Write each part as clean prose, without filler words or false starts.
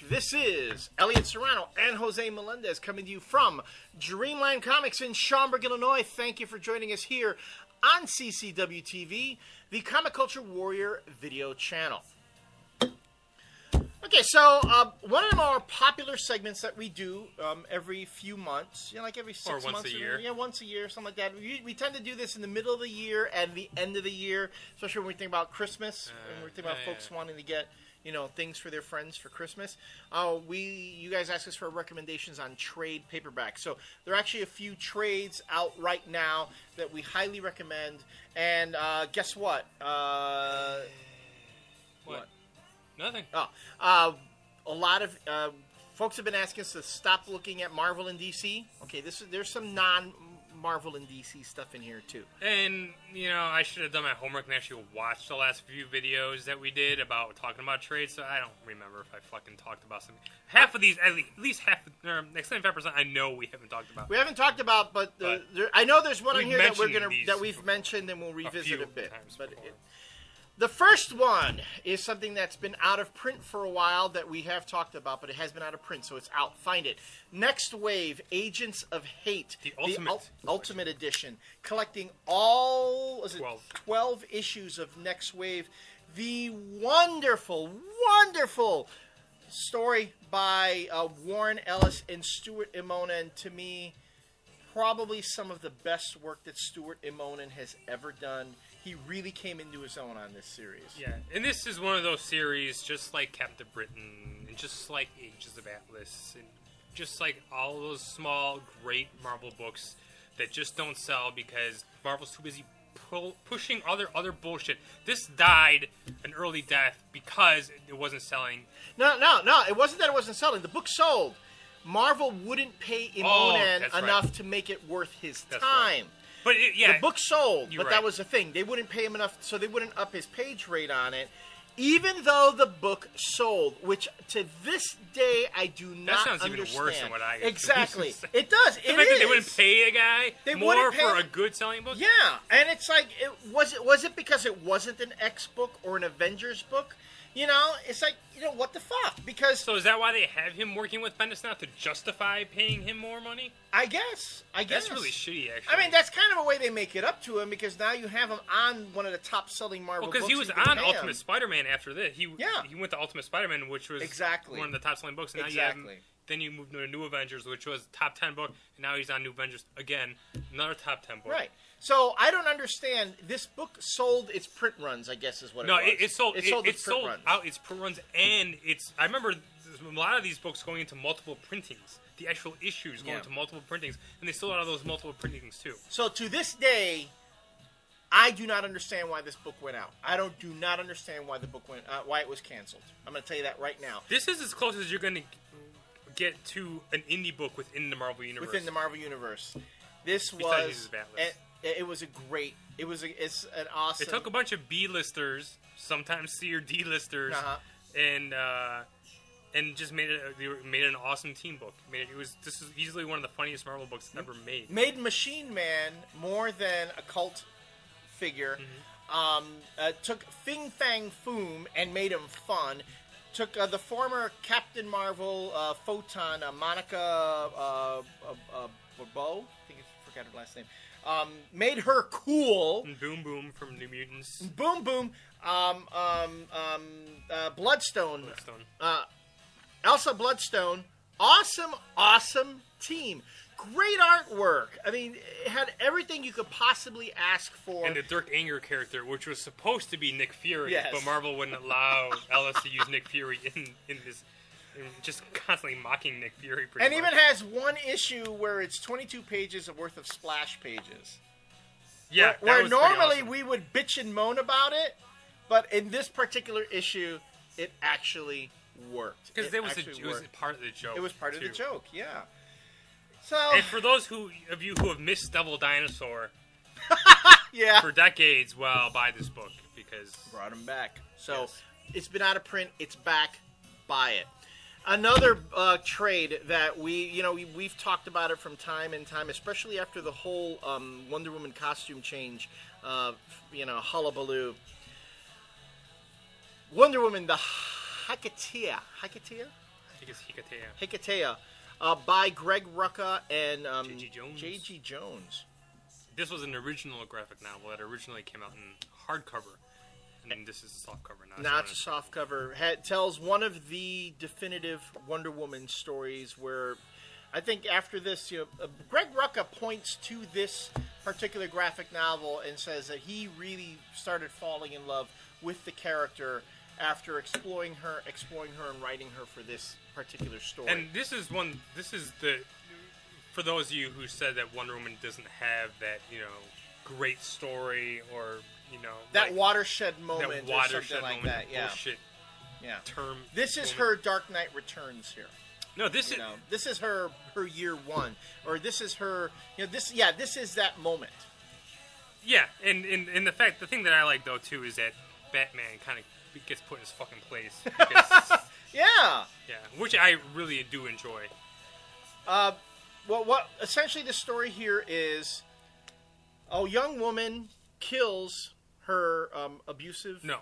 This is Elliot Serrano and Jose Melendez coming to you from Dreamland Comics in Schaumburg, Illinois. Thank you for joining us here on CCW TV, the Comic Culture Warrior video channel. Okay, so one of the more popular segments that we do every few months, like every 6 months. Or once a year. Yeah, once a year, something like that. We tend to do this in the middle of the year and the end of the year, especially when we think about Christmas, and we think about folks wanting to get, things for their friends for Christmas. You guys ask us for recommendations on trade paperback. So there are actually a few trades out right now that we highly recommend. And guess what? What? Nothing. A lot of folks have been asking us to stop looking at Marvel and DC. Okay, there's some non-Marvel and DC stuff in here too. And I should have done my homework and actually watched the last few videos that we did about talking about trades. So I don't remember if I fucking talked about something. Half of these, at least half, or 95%, I know we haven't talked about. We haven't talked about, but I know there's one on here that we've mentioned and we'll revisit a bit. But the first one is something that's been out of print for a while that we have talked about, but it has been out of print, so it's out. Find it. Next Wave, Agents of Hate. The Ultimate Edition. Collecting all 12 issues of Next Wave. The wonderful, wonderful story by Warren Ellis and Stuart Immonen. And to me, probably some of the best work that Stuart Immonen has ever done. He really came into his own on this series. Yeah, and this is one of those series, just like Captain Britain, and just like Ages of Atlas, and just like all those small, great Marvel books that just don't sell because Marvel's too busy pushing other bullshit. This died an early death because it wasn't selling. No, it wasn't that it wasn't selling. The book sold. Marvel wouldn't pay Immonen enough to make it worth his time. Right. But the book sold, but that was the thing. They wouldn't pay him enough, so they wouldn't up his page rate on it, even though the book sold, which to this day I do not understand. That sounds even worse than what I Exactly. It does. The fact that they wouldn't pay a guy more for a good selling book? Yeah, and it's like, was it because it wasn't an X book or an Avengers book? It's like, what the fuck? Because so is that why they have him working with Bendis now, to justify paying him more money? I guess. That's really shitty, actually. I mean, that's kind of a way they make it up to him, because now you have him on one of the top-selling Marvel books. Because he was on Ultimate Spider-Man after this. He went to Ultimate Spider-Man, which was one of the top-selling books. And now you have him, then you moved to New Avengers, which was a top 10 book, and now he's on New Avengers again, another top 10 book. Right. So I don't understand. This book sold its print runs, I guess is what it was. No, it sold out its print runs, and I remember a lot of these books going into multiple printings. The actual issues going to multiple printings, and they sold out of those multiple printings too. So to this day, I do not understand why this book went out. Do not understand why the book why it was canceled. I'm going to tell you that right now. This is as close as you're going to get to an indie book within the Marvel universe. Within the Marvel universe, this was. It was it's an awesome. It took a bunch of B-listers, sometimes C or D-listers, and just made an awesome team book. This is easily one of the funniest Marvel books ever made. Made Machine Man more than a cult figure. Took Fing Fang Foom and made him fun. Took the former Captain Marvel Photon, Monica Bobo. I think I forgot her last name. Made her cool. And Boom Boom from New Mutants. Boom Boom. Bloodstone. Elsa Bloodstone. Awesome team. Great artwork. I mean, it had everything you could possibly ask for. And the Dirk Anger character, which was supposed to be Nick Fury, but Marvel wouldn't allow Ellis to use Nick Fury in this. Just constantly mocking Nick Fury. And even has one issue where it's 22 pages worth of splash pages. Yeah, where normally we would bitch and moan about it, but in this particular issue, it actually worked. Because it was part of the joke. It was part of the joke, yeah. So, and for those of you who have missed Devil Dinosaur for decades, well, buy this book because brought him back. So it's been out of print. It's back. Buy it. Another trade that we've talked about it from time and time, especially after the whole Wonder Woman costume change, hullabaloo. Wonder Woman, the Hakatea. I guess Hikatea. Hikatea, by Greg Rucka and J.G. Jones. This was an original graphic novel that originally came out in hardcover. And this is a softcover now. Now it's a softcover. Tells one of the definitive Wonder Woman stories where I think after this, Greg Rucka points to this particular graphic novel and says that he really started falling in love with the character after exploring her and writing her for this particular story. And this is for those of you who said that Wonder Woman doesn't have that, great story or, that watershed moment or something like that. Yeah. Bullshit term. This is her Dark Knight Returns here. No, this is her year one, or this is her. This is that moment. Yeah, and the thing that I like though too is that Batman kind of gets put in his fucking place. Because, yeah, which I really do enjoy. Well, what essentially the story here is, a young woman kills her abusive. No.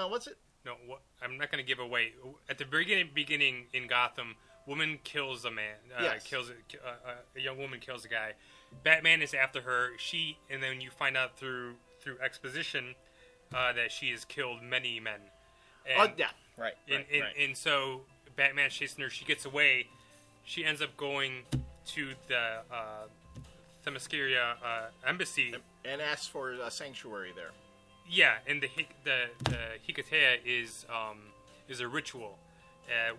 What's it? No, I'm not going to give away. At the beginning in Gotham, woman kills a man. Yes. A young woman kills a guy. Batman is after her. And then you find out through exposition that she has killed many men. And, right. And so Batman's chasing her. She gets away. She ends up going to the Themyscira embassy and asks for a sanctuary there. Yeah, and the Hikatea is a ritual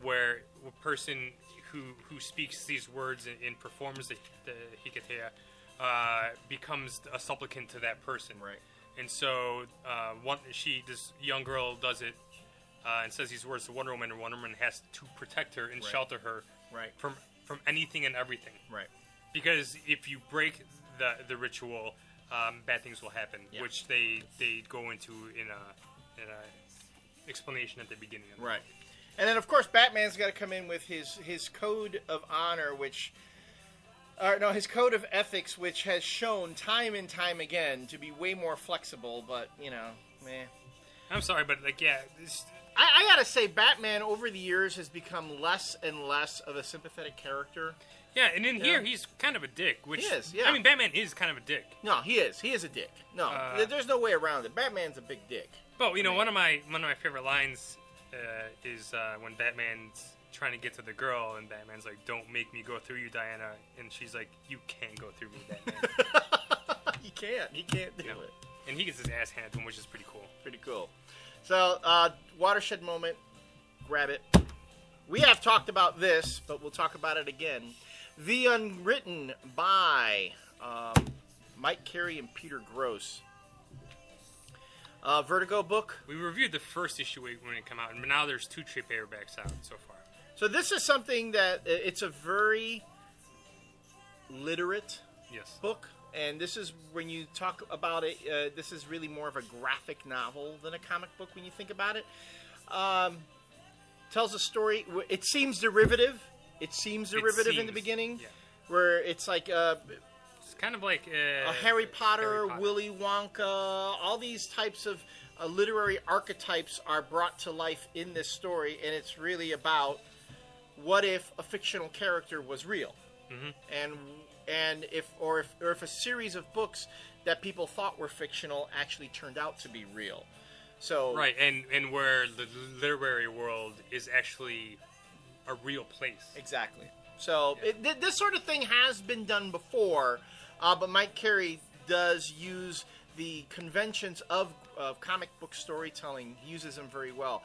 where a person who speaks these words and performs the Hikatea becomes a supplicant to that person. Right. And so this young girl does it and says these words to Wonder Woman, and Wonder Woman has to protect her and shelter her from anything and everything. Right. Because if you break the ritual, bad things will happen, which they go into in a explanation at the beginning of the book. And then of course Batman's got to come in with his code of honor, his code of ethics, which has shown time and time again to be way more flexible. But meh. I'm sorry, but I gotta say, Batman over the years has become less and less of a sympathetic character. Yeah, and in here, he's kind of a dick. Which, he is, yeah. I mean, Batman is kind of a dick. No, he is. He is a dick. No, there's no way around it. Batman's a big dick. But, one of my favorite lines is when Batman's trying to get to the girl, and Batman's like, "Don't make me go through you, Diana." And she's like, "You can't go through me, Batman." He can't do it. And he gets his ass handed to him, which is pretty cool. Pretty cool. So, watershed moment. Grab it. We have talked about this, but we'll talk about it again. The Unwritten by Mike Carey and Peter Gross. Vertigo book. We reviewed the first issue when it came out, and now there's 2 trade paperbacks out so far. So this is something that it's a very literate book, and this is when you talk about it. This is really more of a graphic novel than a comic book when you think about it. Tells a story. It seems derivative. In the beginning, where it's like it's kind of like a Harry Potter, Willy Wonka. All these types of literary archetypes are brought to life in this story, and it's really about what if a fictional character was real, and if a series of books that people thought were fictional actually turned out to be real. So and where the literary world is actually a real place. Exactly. So this sort of thing has been done before, but Mike Carey does use the conventions of comic book storytelling. He uses them very well.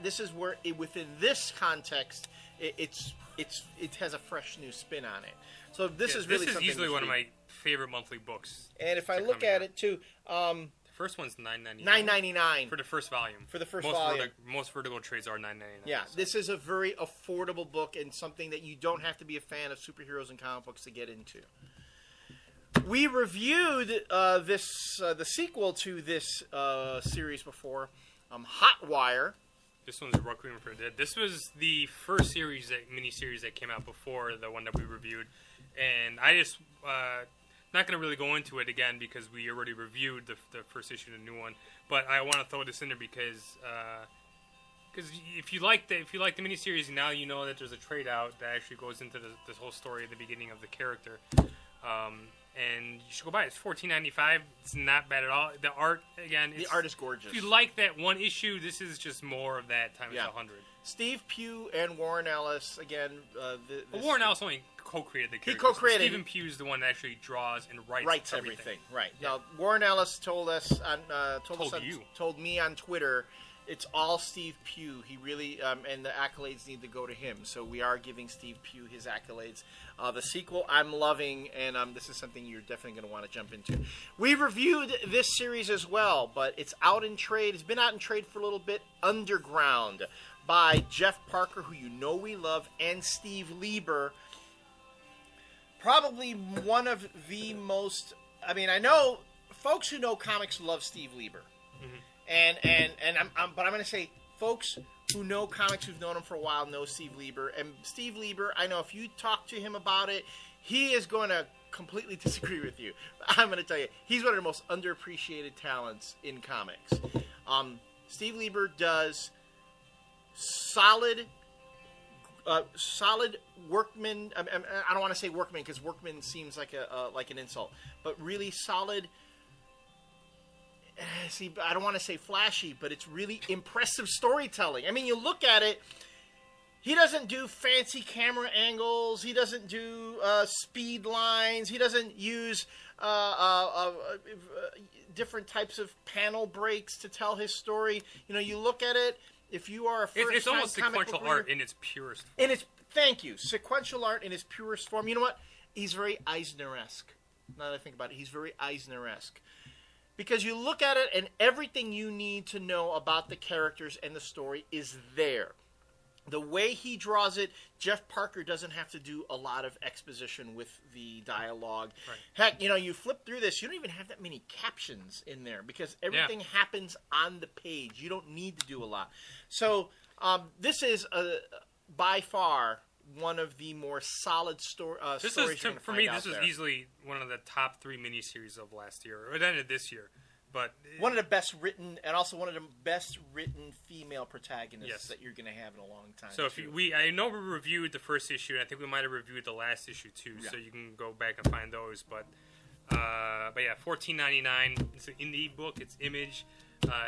This is where within this context, it has a fresh new spin on it. So this is easily one of my favorite monthly books. And if I look at it too. First one's $9.99. $9.99 for the first volume. Most Vertigo trades are $9.99. Yeah, this is a very affordable book and something that you don't have to be a fan of superheroes and comic books to get into. We reviewed the sequel to this series before, Hot Wire. This one's Requiem for the Dead. This was the first miniseries that came out before the one that we reviewed, and I just. Not going to really go into it again because we already reviewed the first issue of the new one. But I want to throw this in there because Because if you like the miniseries, now you know that there's a trade out that actually goes into this whole story at the beginning of the character. And you should go buy it. It's $14.95. It's not bad at all. The art, again, the art is gorgeous. If you like that one issue, this is just more of that times 100. Steve Pugh and Warren Ellis, again. Warren Ellis only co-created the character. He co-created. Stephen Pugh's the one that actually draws and writes everything. Right. Yeah. Now, Warren Ellis told me on Twitter, it's all Steve Pugh. He really, and the accolades need to go to him. So we are giving Steve Pugh his accolades. The sequel I'm loving, and this is something you're definitely going to want to jump into. We reviewed this series as well, but it's out in trade. It's been out in trade for a little bit. Underground by Jeff Parker, who you know we love, and Steve Lieber. Probably one of the most. I mean, I know folks who know comics love Steve Lieber. Mm-hmm. But I'm going to say, folks who know comics, who've known him for a while, know Steve Lieber. And Steve Lieber, I know if you talk to him about it, he is going to completely disagree with you. I'm going to tell you, he's one of the most underappreciated talents in comics. Steve Lieber does solid workman. I don't want to say workman because workman seems like an insult, but really solid. See, I don't want to say flashy, but it's really impressive storytelling. I mean, you look at it, he doesn't do fancy camera angles. He doesn't do speed lines. He doesn't use different types of panel breaks to tell his story. You know, you look at it, if you are a first-time it's almost comic sequential book art reader, in its purest form. Thank you. Sequential art in its purest form. You know what? He's very Eisner-esque. Now that I think about it, he's very Eisner-esque. Because you look at it and everything you need to know about the characters and the story is there. The way he draws it, Jeff Parker doesn't have to do a lot of exposition with the dialogue. Right. Heck, you know, you flip through this, you don't even have that many captions in there because everything happens on the page. You don't need to do a lot. So this is by far one of the more solid stories. For me, this is easily one of the top 3 miniseries of last year, or it ended this year. But one of the best written, and also one of the best written female protagonists that you're going to have in a long time. So I know we reviewed the first issue, and I think we might have reviewed the last issue too. Yeah. So you can go back and find those. But yeah, $14.99. It's an indie book. It's Image.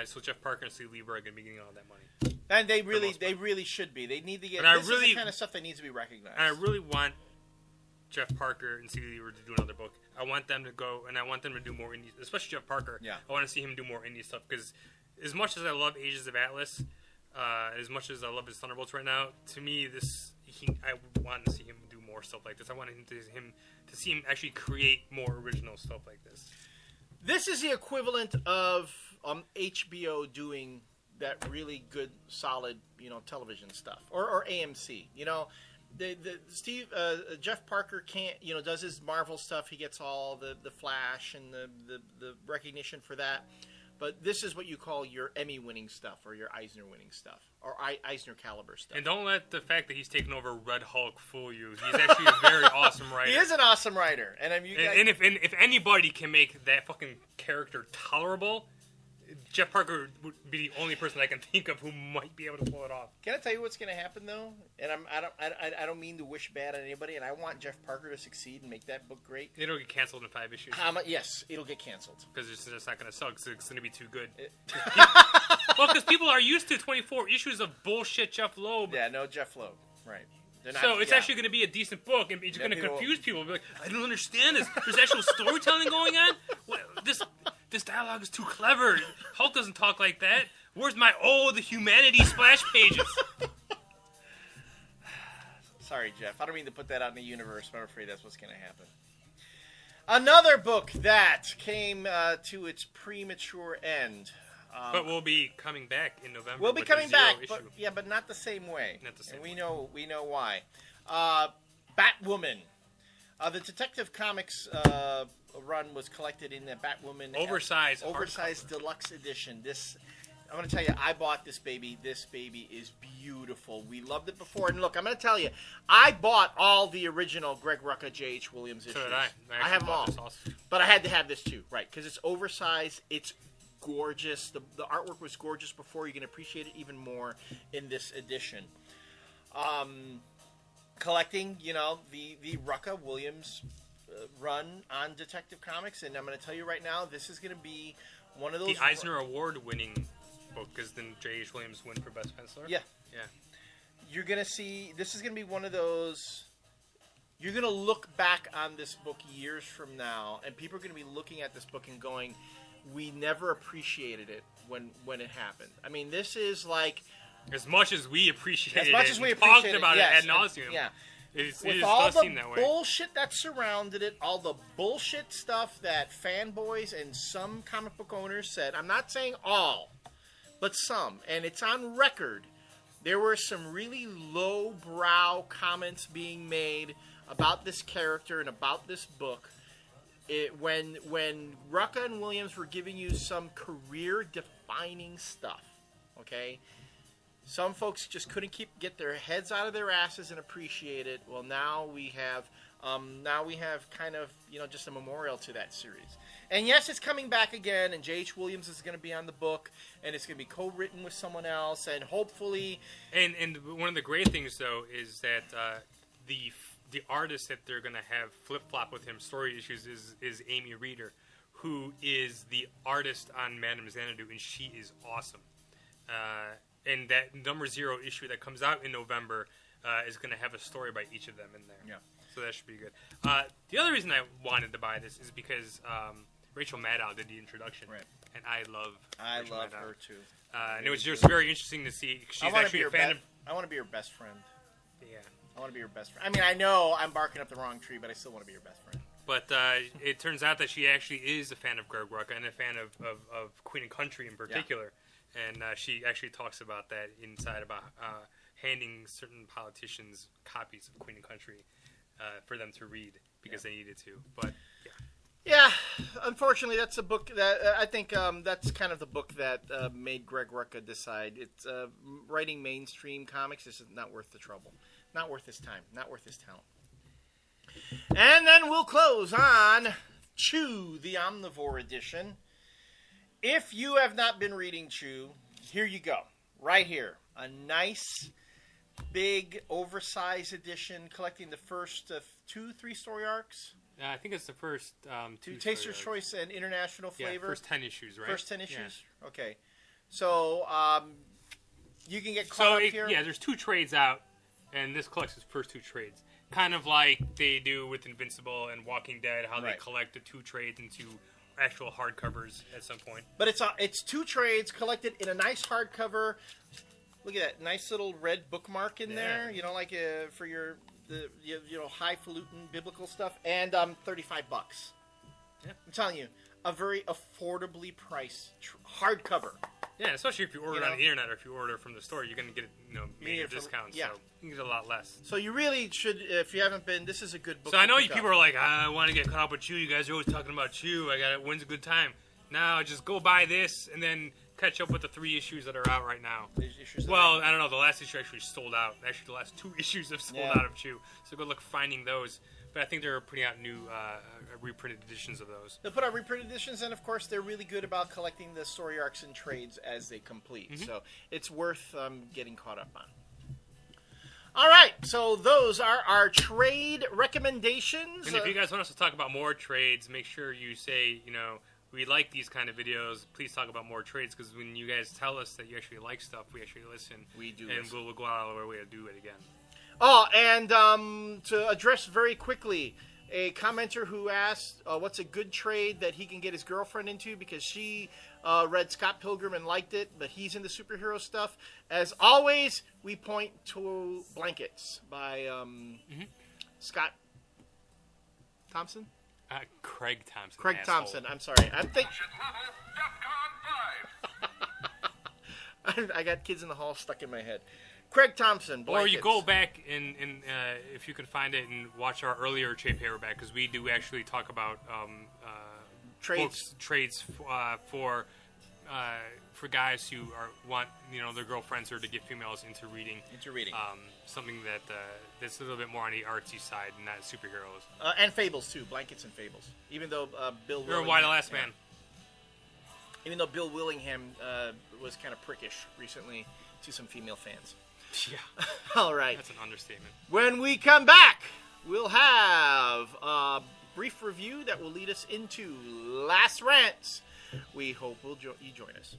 So Jeff Parker and Steve Lieber are going to be getting all that money. And they really should be. They need to get. This is the kind of stuff that needs to be recognized. And I really want Jeff Parker and Steve Lieber to do another book. I want them to go, and I want them to do more indie, especially Jeff Parker. Yeah. I want to see him do more indie stuff because as much as I love Ages of Atlas, as much as I love his Thunderbolts right now, to me, I want to see him do more stuff like this. I want to see him actually create more original stuff like this. This is the equivalent of HBO doing that really good, solid, television stuff, or AMC. Jeff Parker does his Marvel stuff. He gets all the Flash and the recognition for that. But this is what you call your Emmy-winning stuff or your Eisner-winning stuff or Eisner caliber stuff. And don't let the fact that he's taken over Red Hulk fool you. He's actually a very awesome writer. He is an awesome writer, and if anybody can make that fucking character tolerable, Jeff Parker would be the only person I can think of who might be able to pull it off. Can I tell you what's going to happen though? And I don't mean to wish bad on anybody, and I want Jeff Parker to succeed and make that book great. It'll get canceled in 5 issues. Yes, it'll get canceled because it's not going to sell. Because it's going to be too good. Well, because people are used to 24 issues of bullshit Jeff Loeb. Yeah, no Jeff Loeb, right? So it's actually going to be a decent book, and it's going to confuse people. Be like, I don't understand this. There's actual storytelling going on. This dialogue is too clever. Hulk doesn't talk like that. Where's my the humanity splash pages? Sorry, Jeff. I don't mean to put that out in the universe, but I'm afraid that's what's going to happen. Another book that came to its premature end. But we'll be coming back in November. We'll be coming back, but not the same way. Not the same way. We know why. Batwoman. The Detective Comics run was collected in the Batwoman oversized deluxe edition. I'm going to tell you, I bought this baby. This baby is beautiful. We loved it before. And look, I'm going to tell you, I bought all the original Greg Rucka, J.H. Williams issues. So did I. I have them all. But I had to have this too, right? Because it's oversized. It's gorgeous. The artwork was gorgeous before. You're going to appreciate it even more in this edition. Collecting, the Rucka Williams run on Detective Comics, and I'm going to tell you right now, this is going to be one of those... The Eisner Award-winning book, because then J.H. Williams won for Best Penciler? Yeah. Yeah. You're going to see... This is going to be one of those... You're going to look back on this book years from now, and people are going to be looking at this book and going, we never appreciated it when it happened. I mean, this is like... As much as we appreciated it, talked about it ad nauseum. Yeah. It does seem that way. Bullshit that surrounded it, all the bullshit stuff that fanboys and some comic book owners said, I'm not saying all, but some, and it's on record, there were some really low-brow comments being made about this character and about this book. When Rucka and Williams were giving you some career-defining stuff, okay? Some folks just couldn't get their heads out of their asses and appreciate it. Well, now we have kind of, just a memorial to that series. And yes, it's coming back again, and J.H. Williams is going to be on the book, and it's going to be co-written with someone else, and hopefully... And one of the great things, though, is that the artist that they're going to have flip-flop with him, story issues, is Amy Reeder, who is the artist on Madame Xanadu, and she is awesome. And that number 0 issue that comes out in November is going to have a story by each of them in there. Yeah. So that should be good. The other reason I wanted to buy this is because Rachel Maddow did the introduction. Right. And I love her, too. And it was just very interesting to see. She's actually a fan of... I want to be your best friend. Yeah. I want to be your best friend. I mean, I know I'm barking up the wrong tree, but I still want to be your best friend. But it turns out that she actually is a fan of Greg Rucka and a fan of Queen and Country in particular. Yeah. And she actually talks about that inside, about handing certain politicians copies of Queen and Country for them to read because they needed to. But yeah, unfortunately, that's a book that I think that's kind of the book that made Greg Rucka decide it's writing mainstream comics is not worth the trouble, not worth his time, not worth his talent. And then we'll close on Chew, the Omnivore edition. If you have not been reading Chew, here you go. Right here. A nice, big, oversized edition collecting the first 2-3 story arcs. I think it's the first two. Taster's Choice and International Flavor. Yeah, first 10 issues, right? First 10 issues? Yeah. Okay. So, you can get caught up here. Yeah, there's 2 trades out, and this collects its first 2 trades. Kind of like they do with Invincible and Walking Dead, how they collect the 2 trades into actual hardcovers at some point. But it's 2 trades collected in a nice hardcover. Look at that nice little red bookmark in there. Like for your highfalutin biblical stuff, and $35. Yeah. I'm telling you, a very affordably priced hardcover. Yeah, especially if you order it on the internet or if you order from the store, you're going to get major discounts. Yeah. So you can get a lot less. So you really should, if you haven't been, this is a good book. So I know people are like, I want to get caught up with Chew. You guys are always talking about Chew. When's a good time? Now just go buy this and then catch up with the 3 issues that are out right now. Well, I don't know. The last issue actually sold out. Actually, the last 2 issues have sold out of Chew. So go look finding those. But I think they're putting out new reprinted editions of those. They'll put out reprinted editions, and of course, they're really good about collecting the story arcs and trades as they complete. Mm-hmm. So it's worth getting caught up on. All right, so those are our trade recommendations. And if you guys want us to talk about more trades, make sure you say, we like these kind of videos. Please talk about more trades, because when you guys tell us that you actually like stuff, we actually listen. We do, and we'll go out of our way to do it again. Oh, and to address very quickly, a commenter who asked what's a good trade that he can get his girlfriend into because she read Scott Pilgrim and liked it, but he's into superhero stuff. As always, we point to Blankets by Scott Thompson? Craig Thompson. Craig asshole. Thompson. I'm sorry. I'm thinking. I got Kids in the Hall stuck in my head. Craig Thompson, Blankets. Or you go back and if you can find it and watch our earlier trade paperback, because we do actually talk about trades for guys who want their girlfriends or to get females into reading. Something that's a little bit more on the artsy side, and not superheroes. And Fables too, Blankets and Fables. Even though Bill. You're Why the Last Man. Even though Bill Willingham was kind of prickish recently to some female fans. Yeah. All right. That's an understatement. When we come back, we'll have a brief review that will lead us into Last Rants. We hope you join us.